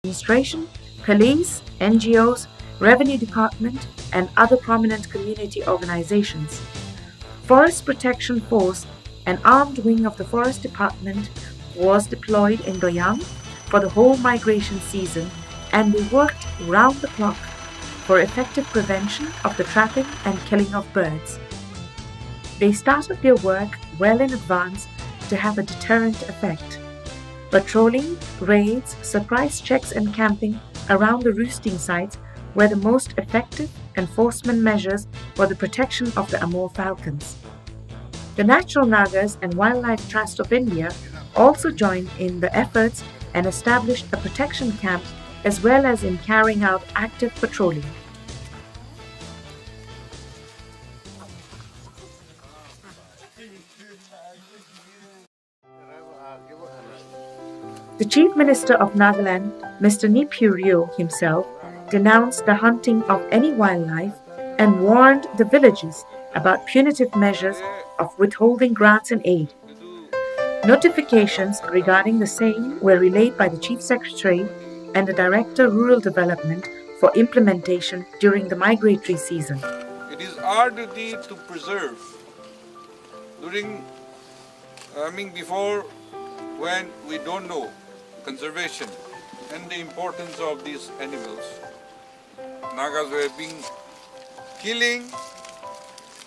administration, police, NGOs, revenue department, and other prominent community organizations. Forest Protection Force, an armed wing of the Forest Department, was deployed in Doyang for the whole migration season, and they worked round the clock for effective prevention of the trapping and killing of birds. They started their work well in advance to have a deterrent effect. Patrolling, raids, surprise checks and camping around the roosting sites were the most effective enforcement measures for the protection of the Amur falcons. The Natural Nagas and Wildlife Trust of India also joined in the efforts and established a protection camp as well as in carrying out active patrolling. The Chief Minister of Nagaland, Mr. Nipurio himself, denounced the hunting of any wildlife and warned the villages about punitive measures of withholding grants and aid. Notifications regarding the same were relayed by the Chief Secretary and the Director Rural Development for implementation during the migratory season. It is our duty to preserve before when we don't know conservation and the importance of these animals. Nagas were being killing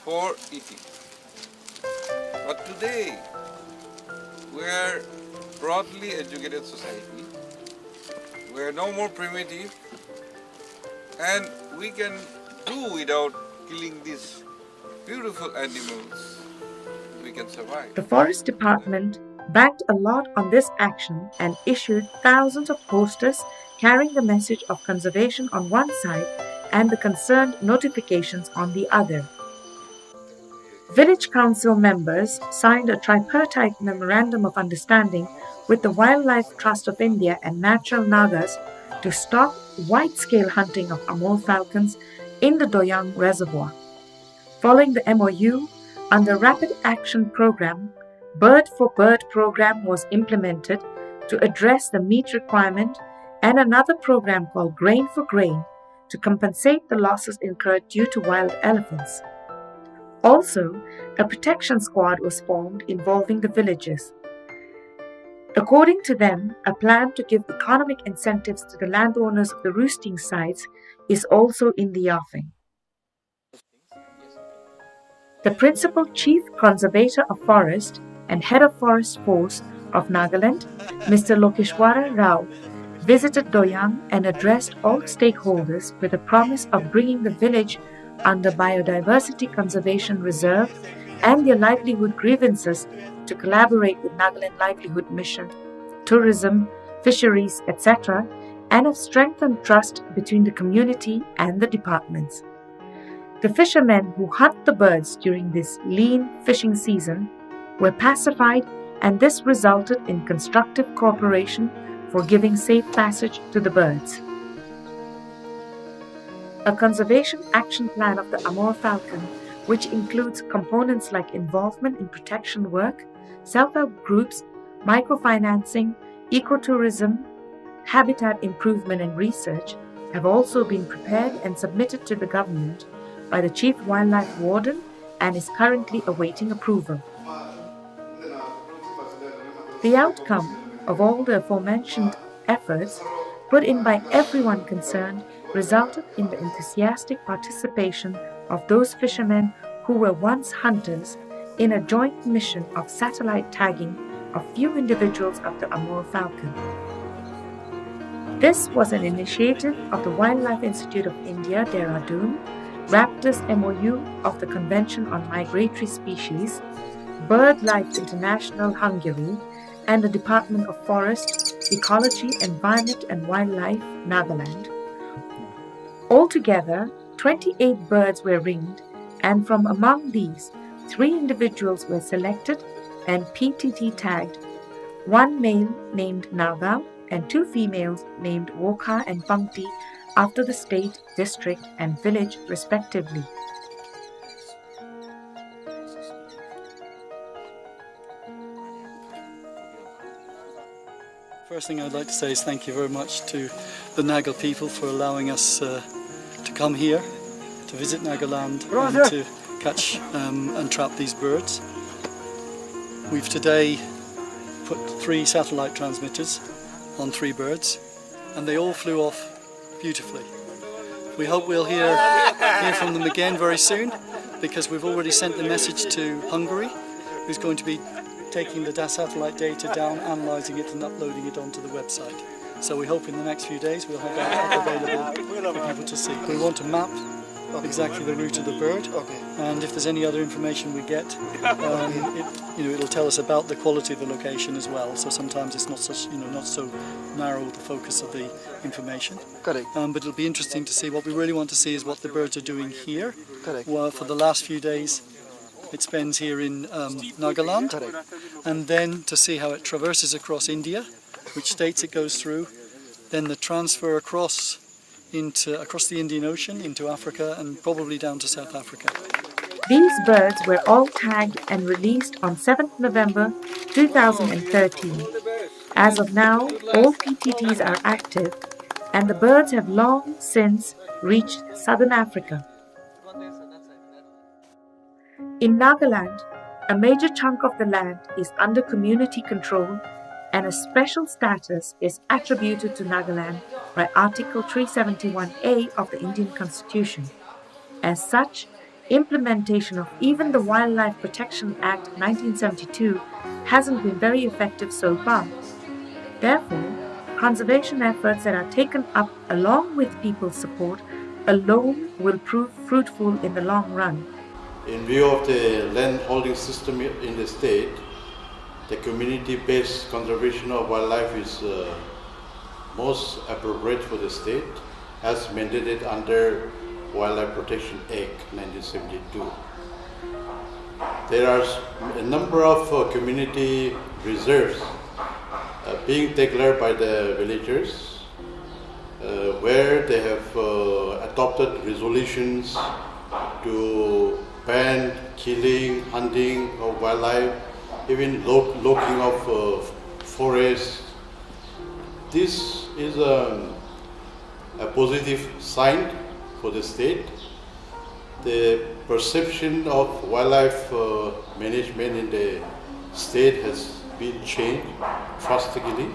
for eating. But today, we are broadly educated society. We are no more primitive, and we can do without killing these beautiful animals. We can survive. The Forest Department backed a lot on this action and issued thousands of posters carrying the message of conservation on one side and the concerned notifications on the other. Village Council members signed a tripartite memorandum of understanding with the Wildlife Trust of India and Natural Nagas to stop wide-scale hunting of Amur falcons in the Doyang Reservoir. Following the MOU, under Rapid Action Program, Bird for Bird program was implemented to address the meat requirement, and another program called Grain for Grain to compensate the losses incurred due to wild elephants. Also, a protection squad was formed involving the villages. According to them, a plan to give economic incentives to the landowners of the roosting sites is also in the offing. The principal chief conservator of forest and head of forest force of Nagaland, Mr. Lokeshwara Rao, visited Doyang and addressed all stakeholders with a promise of bringing the village under Biodiversity Conservation Reserve and their livelihood grievances to collaborate with Nagaland Livelihood Mission, tourism, fisheries, etc., and have strengthened trust between the community and the departments. The fishermen who hunt the birds during this lean fishing season were pacified, and this resulted in constructive cooperation for giving safe passage to the birds. A conservation action plan of the Amur falcon, which includes components like involvement in protection work, self-help groups, microfinancing, ecotourism, habitat improvement and research, have also been prepared and submitted to the government by the Chief Wildlife Warden and is currently awaiting approval. The outcome of all the aforementioned efforts put in by everyone concerned resulted in the enthusiastic participation of those fishermen who were once hunters in a joint mission of satellite tagging of few individuals of the Amur falcon. This was an initiative of the Wildlife Institute of India, Dehradun, Raptors MOU of the Convention on Migratory Species, BirdLife International Hungary, and the Department of Forest, Ecology, Environment and Wildlife, Nagaland. Altogether, 28 birds were ringed, and from among these, 3 individuals were selected and PTT tagged, 1 male named Naga and 2 females named Wokha and Pangti after the state, district and village respectively. First thing I'd like to say is thank you very much to the Naga people for allowing us to come here, to visit Nagaland and to catch and trap these birds. We've today put 3 satellite transmitters on 3 birds and they all flew off beautifully. We hope we'll hear from them again very soon, because we've already sent the message to Hungary, who's going to be taking the satellite data down, analysing it and uploading it onto the website. So we hope in the next few days we'll have that available for people to see. We want to map exactly the route of the bird, and if there's any other information we get, it'll tell us about the quality of the location as well. So sometimes it's not such, not so narrow the focus of the information. Correct. But it'll be interesting to see. What we really want to see is what the birds are doing here. Correct. Well, for the last few days, it spends here in Nagaland, and then to see how it traverses across India, which states it goes through, then the transfer across the Indian Ocean into Africa and probably down to South Africa. These birds were all tagged and released on 7th November 2013. As of now, all PTTs are active and the birds have long since reached southern Africa. In Nagaland, a major chunk of the land is under community control and a special status is attributed to Nagaland by Article 371A of the Indian Constitution. As such, implementation of even the Wildlife Protection Act 1972 hasn't been very effective so far. Therefore, conservation efforts that are taken up along with people's support alone will prove fruitful in the long run. In view of the land holding system in the state, the community-based conservation of wildlife is most appropriate for the state, as mandated under Wildlife Protection Act 1972. There are a number of community reserves being declared by the villagers, where they have adopted resolutions to ban killing, hunting of wildlife, even logging of forests. This is a positive sign for the state. The perception of wildlife management in the state has been changed drastically.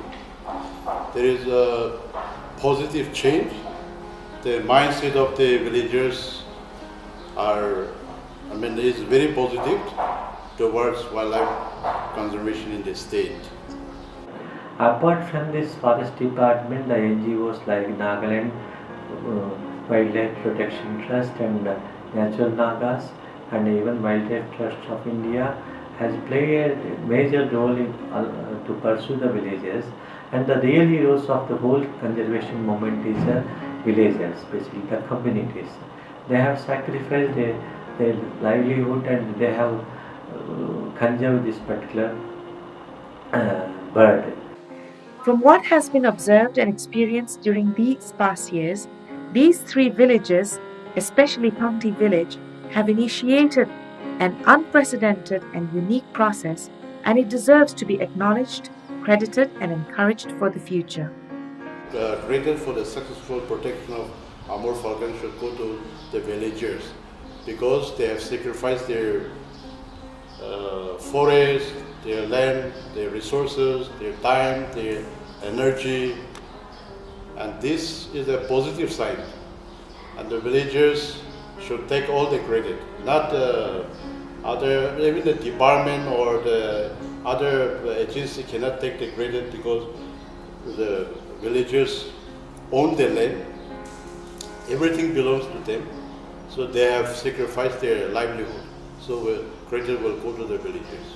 There is a positive change. The mindset of the villagers is very positive towards wildlife conservation in the state. Apart from this forest department, the NGOs like Nagaland Wildlife Protection Trust and Natural Nagas and even Wildlife Trust of India has played a major role in, to pursue the villages, and the real heroes of the whole conservation movement is the villagers, especially the communities. They have sacrificed their livelihood and they have conserved this particular bird. From what has been observed and experienced during these past years, these 3 villages, especially Pangti village, have initiated an unprecedented and unique process, and it deserves to be acknowledged, credited and encouraged for the future. Credit for the successful protection of Amur Falcon should go to the villagers, because they have sacrificed their forest, their land, their resources, their time, their energy, and this is a positive sign. And the villagers should take all the credit, not even the department or the other agency cannot take the credit, because the villagers own the land. Everything belongs to them, so they have sacrificed their livelihood. So credit will go to the villagers.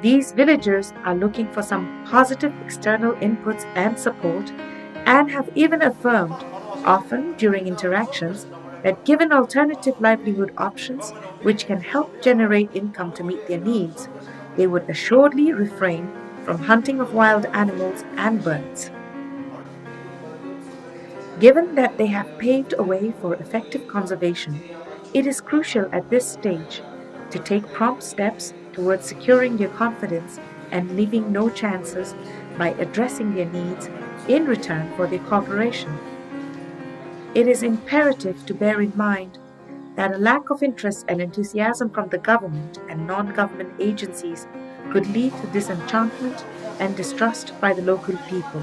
These villagers are looking for some positive external inputs and support, and have even affirmed, often during interactions, that given alternative livelihood options which can help generate income to meet their needs, they would assuredly refrain from hunting of wild animals and birds. Given that they have paved a way for effective conservation, it is crucial at this stage to take prompt steps towards securing their confidence and leaving no chances by addressing their needs in return for their cooperation. It is imperative to bear in mind that a lack of interest and enthusiasm from the government and non-government agencies could lead to disenchantment and distrust by the local people.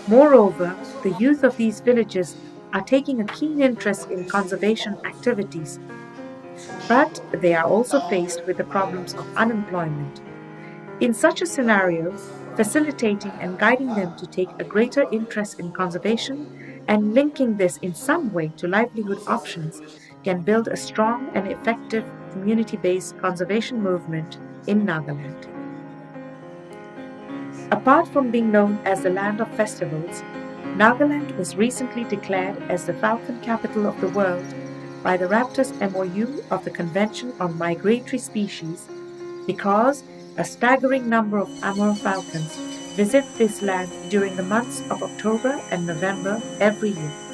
Moreover, the youth of these villages are taking a keen interest in conservation activities, but they are also faced with the problems of unemployment. In such a scenario, facilitating and guiding them to take a greater interest in conservation and linking this in some way to livelihood options can build a strong and effective community-based conservation movement in Nagaland. Apart from being known as the land of festivals, Nagaland was recently declared as the Falcon capital of the world by the Raptors MOU of the Convention on Migratory Species because a staggering number of Amur falcons visit this land during the months of October and November every year.